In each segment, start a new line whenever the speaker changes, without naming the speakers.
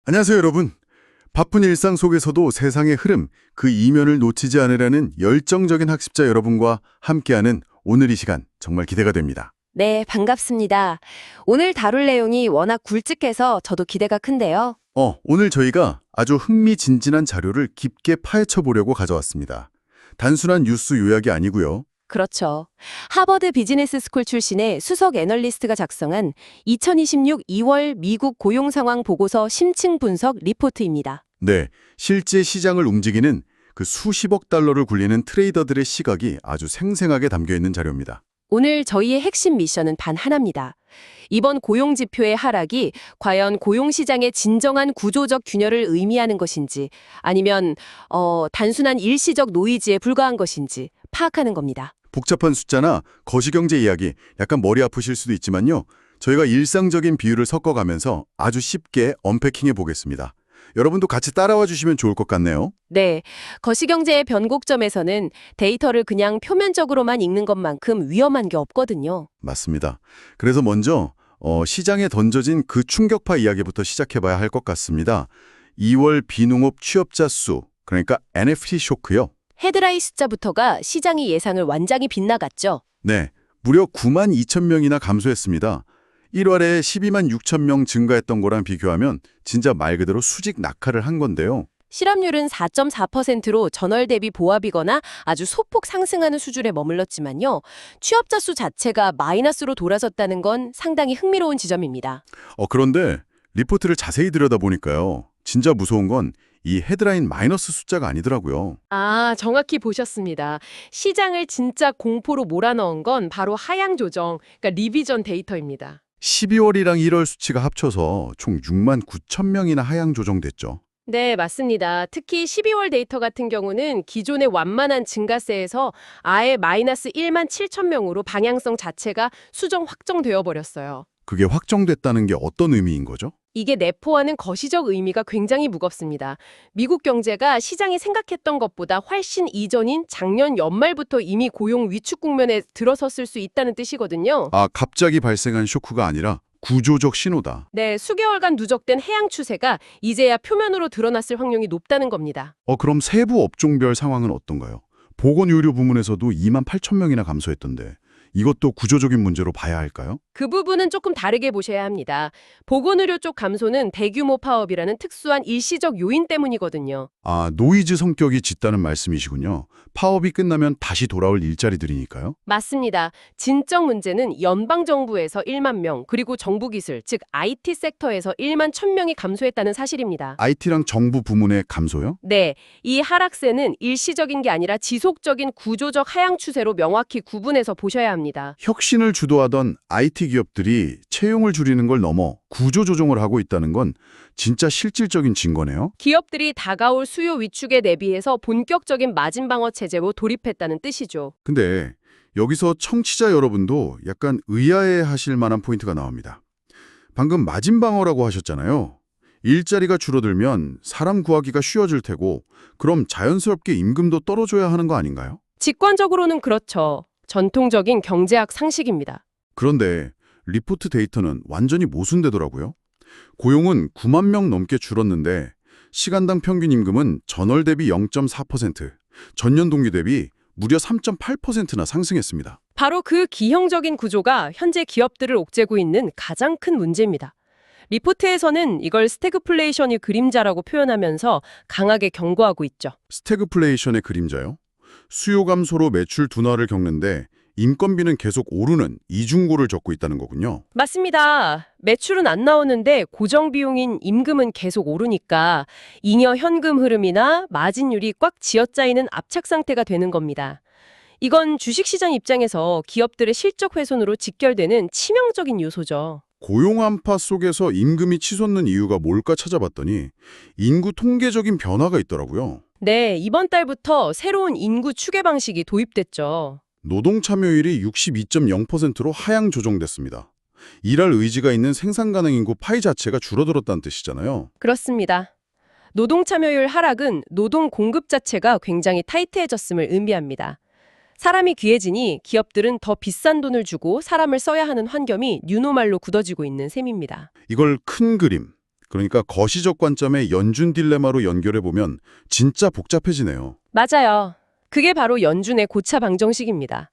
안녕하세요, 여러분. 바쁜 일상 속에서도 세상의 흐름, 그 이면을 놓치지 않으려는 열정적인 학습자 여러분과 함께하는 오늘 이 시간 정말 기대가 됩니다.
네, 반갑습니다. 오늘 다룰 내용이 워낙 굵직해서 저도 기대가 큰데요.
오늘 저희가 아주 흥미진진한 자료를 깊게 파헤쳐 보려고 가져왔습니다. 단순한 뉴스 요약이 아니고요.
그렇죠. 하버드 비즈니스 스쿨 출신의 수석 애널리스트가 작성한 2026 2월 미국 고용 상황 보고서 심층 분석 리포트입니다.
네, 실제 시장을 움직이는 그 수십억 달러를 굴리는 트레이더들의 시각이 아주 생생하게 담겨 있는 자료입니다.
오늘 저희의 핵심 미션은 단 하나입니다. 이번 고용 지표의 하락이 과연 고용 시장의 진정한 구조적 균열을 의미하는 것인지 아니면 단순한 일시적 노이즈에 불과한 것인지 파악하는 겁니다.
복잡한 숫자나 거시경제 이야기 약간 머리 아프실 수도 있지만요. 저희가 일상적인 비유를 섞어가면서 아주 쉽게 언패킹해 보겠습니다. 여러분도 같이 따라와 주시면 좋을 것 같네요.
네, 거시경제의 변곡점에서는 데이터를 그냥 표면적으로만 읽는 것만큼 위험한 게 없거든요.
맞습니다. 그래서 먼저 시장에 던져진 그 충격파 이야기부터 시작해봐야 할 것 같습니다. 2월 비농업 취업자 수, 그러니까 NFT 쇼크요.
헤드라인 숫자부터가 시장의 예상을 완전히 빗나갔죠.
네, 무려 9만 2천 명이나 감소했습니다. 1월에 12만 6천 명 증가했던 거랑 비교하면 진짜 말 그대로 수직 낙하를 한 건데요.
실업률은 4.4%로 전월 대비 보합이거나 아주 소폭 상승하는 수준에 머물렀지만요. 취업자 수 자체가 마이너스로 돌아섰다는 건 상당히 흥미로운 지점입니다.
그런데 리포트를 자세히 들여다보니까요. 진짜 무서운 건 이 헤드라인 마이너스 숫자가 아니더라고요.
아, 정확히 보셨습니다. 시장을 진짜 공포로 몰아넣은 건 바로 하향 조정, 그러니까 리비전 데이터입니다.
12월이랑 1월 수치가 합쳐서 총 6만 9천 명이나 하향 조정됐죠.
네, 맞습니다. 특히 12월 데이터 같은 경우는 기존의 완만한 증가세에서 아예 마이너스 1만 7천 명으로 방향성 자체가 수정 확정되어 버렸어요.
그게 확정됐다는 게 어떤 의미인 거죠?
이게 내포하는 거시적 의미가 굉장히 무겁습니다. 미국 경제가 시장이 생각했던 것보다 훨씬 이전인 작년 연말부터 이미 고용 위축 국면에 들어섰을 수 있다는 뜻이거든요.
갑자기 발생한 쇼크가 아니라 구조적 신호다.
네, 수개월간 누적된 하향 추세가 이제야 표면으로 드러났을 확률이 높다는 겁니다.
그럼 세부 업종별 상황은 어떤가요? 보건의료 부문에서도 2만 8천 명이나 감소했던데 이것도 구조적인 문제로 봐야 할까요?
그 부분은 조금 다르게 보셔야 합니다. 보건의료 쪽 감소는 대규모 파업이라는 특수한 일시적 요인 때문이거든요.
노이즈 성격이 짙다는 말씀이시군요. 파업이 끝나면 다시 돌아올 일자리들이니까요.
맞습니다. 진정 문제는 연방정부에서 1만 명, 그리고 정부기술, 즉 IT 섹터에서 1만 1,000명이 감소했다는 사실입니다.
IT랑 정부 부문의 감소요?
네, 이 하락세는 일시적인 게 아니라 지속적인 구조적 하향 추세로 명확히 구분해서 보셔야 합니다.
혁신을 주도하던 IT 기업들이 채용을 줄이는 걸 넘어 구조 조정을 하고 있다는 건 진짜 실질적인 증거네요.
기업들이 다가올 수요 위축에 대비해서 본격적인 마진 방어 체제로 돌입했다는 뜻이죠.
근데 여기서 청취자 여러분도 약간 의아해 하실 만한 포인트가 나옵니다. 방금 마진 방어라고 하셨잖아요. 일자리가 줄어들면 사람 구하기가 쉬워질 테고 그럼 자연스럽게 임금도 떨어져야 하는 거 아닌가요?
직관적으로는 그렇죠. 전통적인 경제학 상식입니다.
그런데 리포트 데이터는 완전히 모순되더라고요. 고용은 9만 명 넘게 줄었는데 시간당 평균 임금은 전월 대비 0.4%, 전년 동기 대비 무려 3.8%나 상승했습니다.
바로 그 기형적인 구조가 현재 기업들을 옥죄고 있는 가장 큰 문제입니다. 리포트에서는 이걸 스태그플레이션의 그림자라고 표현하면서 강하게 경고하고 있죠.
스태그플레이션의 그림자요? 수요 감소로 매출 둔화를 겪는데 인건비는 계속 오르는 이중고를 겪고 있다는 거군요.
맞습니다. 매출은 안 나오는데 고정 비용인 임금은 계속 오르니까 잉여 현금 흐름이나 마진율이 꽉 쥐어짜이는 압착 상태가 되는 겁니다. 이건 주식시장 입장에서 기업들의 실적 훼손으로 직결되는 치명적인 요소죠.
고용 한파 속에서 임금이 치솟는 이유가 뭘까 찾아봤더니 인구 통계적인 변화가 있더라고요.
네, 이번 달부터 새로운 인구 추계 방식이 도입됐죠.
노동 참여율이 62.0%로 하향 조정됐습니다. 일할 의지가 있는 생산 가능 인구 파이 자체가 줄어들었다는 뜻이잖아요.
그렇습니다. 노동 참여율 하락은 노동 공급 자체가 굉장히 타이트해졌음을 의미합니다. 사람이 귀해지니 기업들은 더 비싼 돈을 주고 사람을 써야 하는 환경이 뉴노멀로 굳어지고 있는 셈입니다.
이걸 큰 그림, 그러니까 거시적 관점의 연준 딜레마로 연결해보면 진짜 복잡해지네요.
맞아요. 그게 바로 연준의 고차 방정식입니다.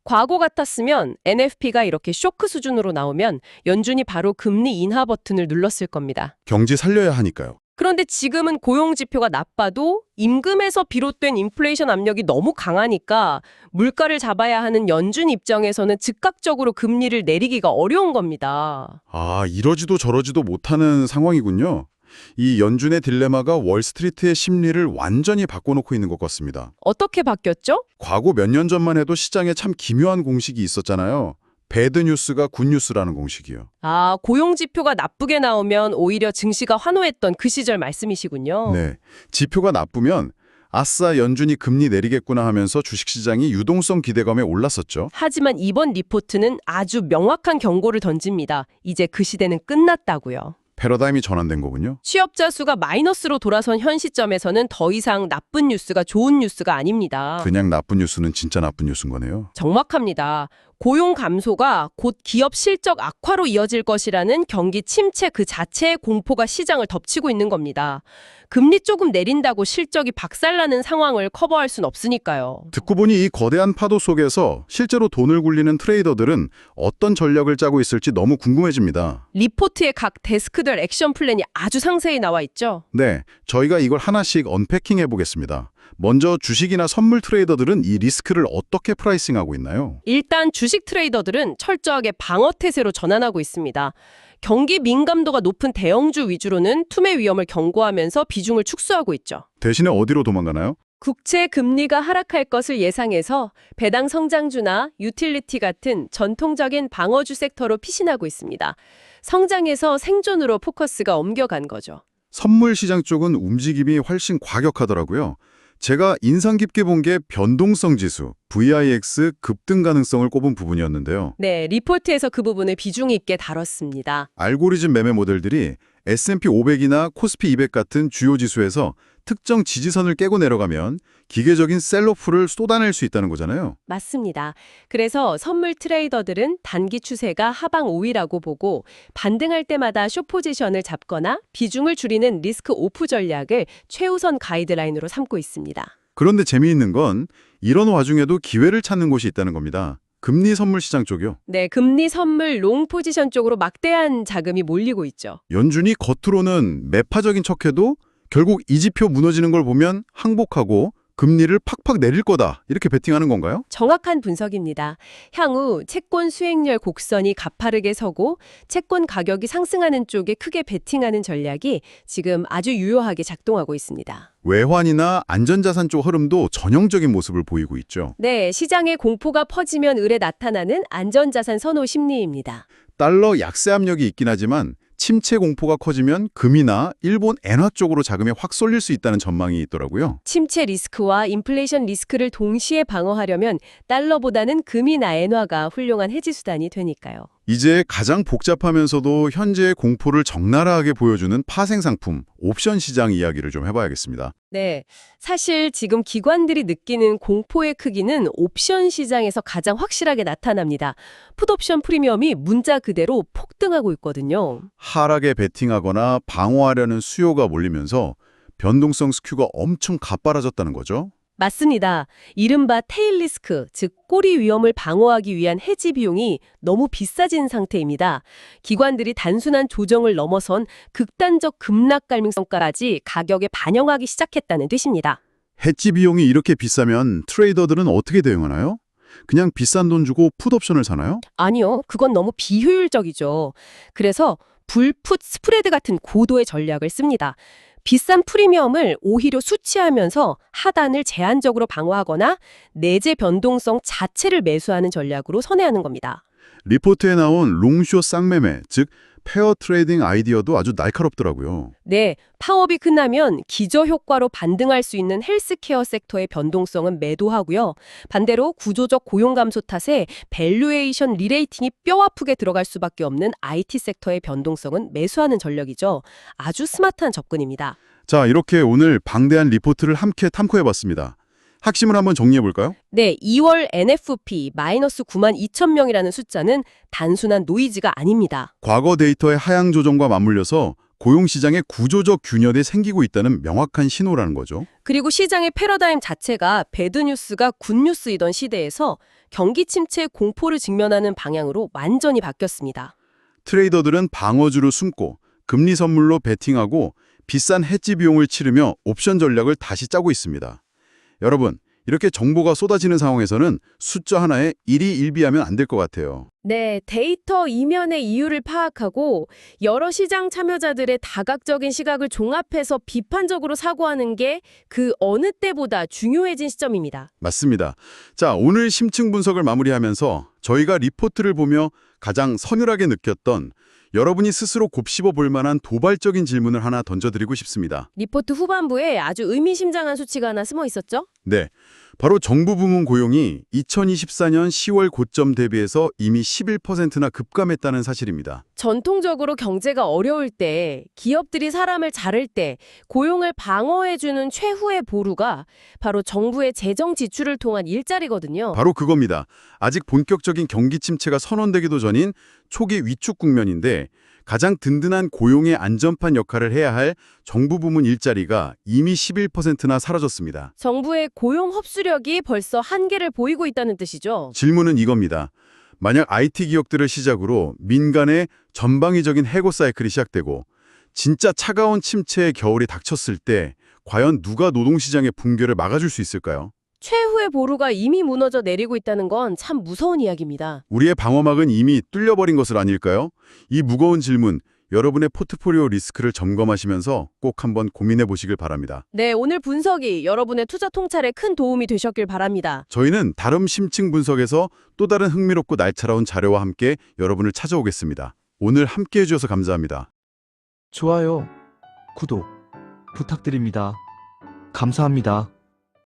과거 같았으면 NFP가 이렇게 쇼크 수준으로 나오면 연준이 바로 금리 인하 버튼을 눌렀을 겁니다.
경제 살려야 하니까요.
그런데 지금은 고용 지표가 나빠도 임금에서 비롯된 인플레이션 압력이 너무 강하니까 물가를 잡아야 하는 연준 입장에서는 즉각적으로 금리를 내리기가 어려운 겁니다.
아, 이러지도 저러지도 못하는 상황이군요. 이 연준의 딜레마가 월스트리트의 심리를 완전히 바꿔놓고 있는 것 같습니다.
어떻게 바뀌었죠?
과거 몇 년 전만 해도 시장에 참 기묘한 공식이 있었잖아요. 배드 뉴스가 굿 뉴스라는 공식이요.
아, 고용 지표가 나쁘게 나오면 오히려 증시가 환호했던 그 시절 말씀이시군요.
네, 지표가 나쁘면 아싸 연준이 금리 내리겠구나 하면서 주식시장이 유동성 기대감에 올랐었죠.
하지만 이번 리포트는 아주 명확한 경고를 던집니다. 이제 그 시대는 끝났다고요.
패러다임이 전환된 거군요.
취업자 수가 마이너스로 돌아선 현 시점에서는 더 이상 나쁜 뉴스가 좋은 뉴스가 아닙니다.
그냥 나쁜 뉴스는 진짜 나쁜 뉴스인 거네요.
정확합니다. 고용 감소가 곧 기업 실적 악화로 이어질 것이라는 경기 침체 그 자체의 공포가 시장을 덮치고 있는 겁니다. 금리 조금 내린다고 실적이 박살나는 상황을 커버할 순 없으니까요.
듣고 보니 이 거대한 파도 속에서 실제로 돈을 굴리는 트레이더들은 어떤 전략을 짜고 있을지 너무 궁금해집니다.
리포트의 각 데스크들 액션 플랜이 아주 상세히 나와 있죠.
네, 저희가 이걸 하나씩 언패킹 해보겠습니다. 먼저 주식이나 선물 트레이더들은 이 리스크를 어떻게 프라이싱하고 있나요?
일단 주식 트레이더들은 철저하게 방어 태세로 전환하고 있습니다. 경기 민감도가 높은 대형주 위주로는 투매 위험을 경고하면서 비중을 축소하고 있죠.
대신에 어디로 도망가나요?
국채 금리가 하락할 것을 예상해서 배당 성장주나 유틸리티 같은 전통적인 방어주 섹터로 피신하고 있습니다. 성장에서 생존으로 포커스가 옮겨간 거죠.
선물 시장 쪽은 움직임이 훨씬 과격하더라고요. 제가 인상 깊게 본 게 변동성 지수, VIX 급등 가능성을 꼽은 부분이었는데요.
네, 리포트에서 그 부분을 비중 있게 다뤘습니다.
알고리즘 매매 모델들이 S&P 500이나 코스피 200 같은 주요 지수에서 특정 지지선을 깨고 내려가면 기계적인 셀로프를 쏟아낼 수 있다는 거잖아요.
맞습니다. 그래서 선물 트레이더들은 단기 추세가 하방 5위라고 보고 반등할 때마다 숏 포지션을 잡거나 비중을 줄이는 리스크 오프 전략을 최우선 가이드라인으로 삼고 있습니다.
그런데 재미있는 건 이런 와중에도 기회를 찾는 곳이 있다는 겁니다. 금리 선물 시장 쪽이요.
네, 금리 선물 롱 포지션 쪽으로 막대한 자금이 몰리고 있죠.
연준이 겉으로는 매파적인 척해도 결국 이 지표 무너지는 걸 보면 항복하고 금리를 팍팍 내릴 거다 이렇게 베팅하는 건가요?
정확한 분석입니다. 향후 채권 수익률 곡선이 가파르게 서고 채권 가격이 상승하는 쪽에 크게 베팅하는 전략이 지금 아주 유효하게 작동하고 있습니다.
외환이나 안전자산 쪽 흐름도 전형적인 모습을 보이고 있죠.
네, 시장의 공포가 퍼지면 을에 나타나는 안전자산 선호 심리입니다.
달러 약세 압력이 있긴 하지만 침체 공포가 커지면 금이나 일본 엔화 쪽으로 자금이 확 쏠릴 수 있다는 전망이 있더라고요.
침체 리스크와 인플레이션 리스크를 동시에 방어하려면 달러보다는 금이나 엔화가 훌륭한 해지 수단이 되니까요.
이제 가장 복잡하면서도 현재의 공포를 적나라하게 보여주는 파생상품, 옵션 시장 이야기를 좀 해봐야겠습니다.
네, 사실 지금 기관들이 느끼는 공포의 크기는 옵션 시장에서 가장 확실하게 나타납니다. 풋옵션 프리미엄이 문자 그대로 폭등하고 있거든요.
하락에 베팅하거나 방어하려는 수요가 몰리면서 변동성 스큐가 엄청 가빠라졌다는 거죠.
맞습니다. 이른바 테일 리스크, 즉 꼬리 위험을 방어하기 위한 해지 비용이 너무 비싸진 상태입니다. 기관들이 단순한 조정을 넘어선 극단적 급락 가능성까지 가격에 반영하기 시작했다는 뜻입니다.
해지 비용이 이렇게 비싸면 트레이더들은 어떻게 대응하나요? 그냥 비싼 돈 주고 풋옵션을 사나요?
아니요, 그건 너무 비효율적이죠. 그래서 불풋 스프레드 같은 고도의 전략을 씁니다. 비싼 프리미엄을 오히려 수치하면서 하단을 제한적으로 방어하거나 내재 변동성 자체를 매수하는 전략으로 선회하는 겁니다.
리포트에 나온 롱숏 쌍매매, 즉 페어 트레이딩 아이디어도 아주 날카롭더라고요.
네, 파업이 끝나면 기저효과로 반등할 수 있는 헬스케어 섹터의 변동성은 매도하고요. 반대로 구조적 고용 감소 탓에 밸류에이션 리레이팅이 뼈아프게 들어갈 수밖에 없는 IT 섹터의 변동성은 매수하는 전략이죠. 아주 스마트한 접근입니다.
자, 이렇게 오늘 방대한 리포트를 함께 탐구해봤습니다. 핵심을 한번 정리해볼까요?
네, 2월 NFP 마이너스 92,000명이라는 숫자는 단순한 노이즈가 아닙니다.
과거 데이터의 하향 조정과 맞물려서 고용시장에 구조적 균열이 생기고 있다는 명확한 신호라는 거죠.
그리고 시장의 패러다임 자체가 배드뉴스가 굿뉴스이던 시대에서 경기 침체 공포를 직면하는 방향으로 완전히 바뀌었습니다.
트레이더들은 방어주로 숨고 금리 선물로 베팅하고 비싼 해지 비용을 치르며 옵션 전략을 다시 짜고 있습니다. 여러분, 이렇게 정보가 쏟아지는 상황에서는 숫자 하나에 일희일비하면 안 될 것 같아요.
네, 데이터 이면의 이유를 파악하고 여러 시장 참여자들의 다각적인 시각을 종합해서 비판적으로 사고하는 게 그 어느 때보다 중요해진 시점입니다.
맞습니다. 자, 오늘 심층 분석을 마무리하면서 저희가 리포트를 보며 가장 서늘하게 느꼈던 여러분이 스스로 곱씹어 볼 만한 도발적인 질문을 하나 던져드리고 싶습니다.
리포트 후반부에 아주 의미심장한 수치가 하나 숨어 있었죠?
네, 바로 정부 부문 고용이 2024년 10월 고점 대비해서 이미 11%나 급감했다는 사실입니다.
전통적으로 경제가 어려울 때, 기업들이 사람을 자를 때 고용을 방어해주는 최후의 보루가 바로 정부의 재정 지출을 통한 일자리거든요.
바로 그겁니다. 아직 본격적인 경기 침체가 선언되기도 전인 초기 위축 국면인데 가장 든든한 고용의 안전판 역할을 해야 할 정부 부문 일자리가 이미 11%나 사라졌습니다.
정부의 고용 흡수력이 벌써 한계를 보이고 있다는 뜻이죠.
질문은 이겁니다. 만약 IT 기업들을 시작으로 민간의 전방위적인 해고 사이클이 시작되고 진짜 차가운 침체의 겨울이 닥쳤을 때 과연 누가 노동시장의 붕괴를 막아줄 수 있을까요?
최후의 보루가 이미 무너져 내리고 있다는 건 참 무서운 이야기입니다.
우리의 방어막은 이미 뚫려버린 것은 아닐까요? 이 무거운 질문, 여러분의 포트폴리오 리스크를 점검하시면서 꼭 한번 고민해 보시길 바랍니다.
네, 오늘 분석이 여러분의 투자 통찰에 큰 도움이 되셨길 바랍니다.
저희는 다른 심층 분석에서 또 다른 흥미롭고 날카로운 자료와 함께 여러분을 찾아오겠습니다. 오늘 함께해 주셔서 감사합니다.
좋아요, 구독 부탁드립니다. 감사합니다.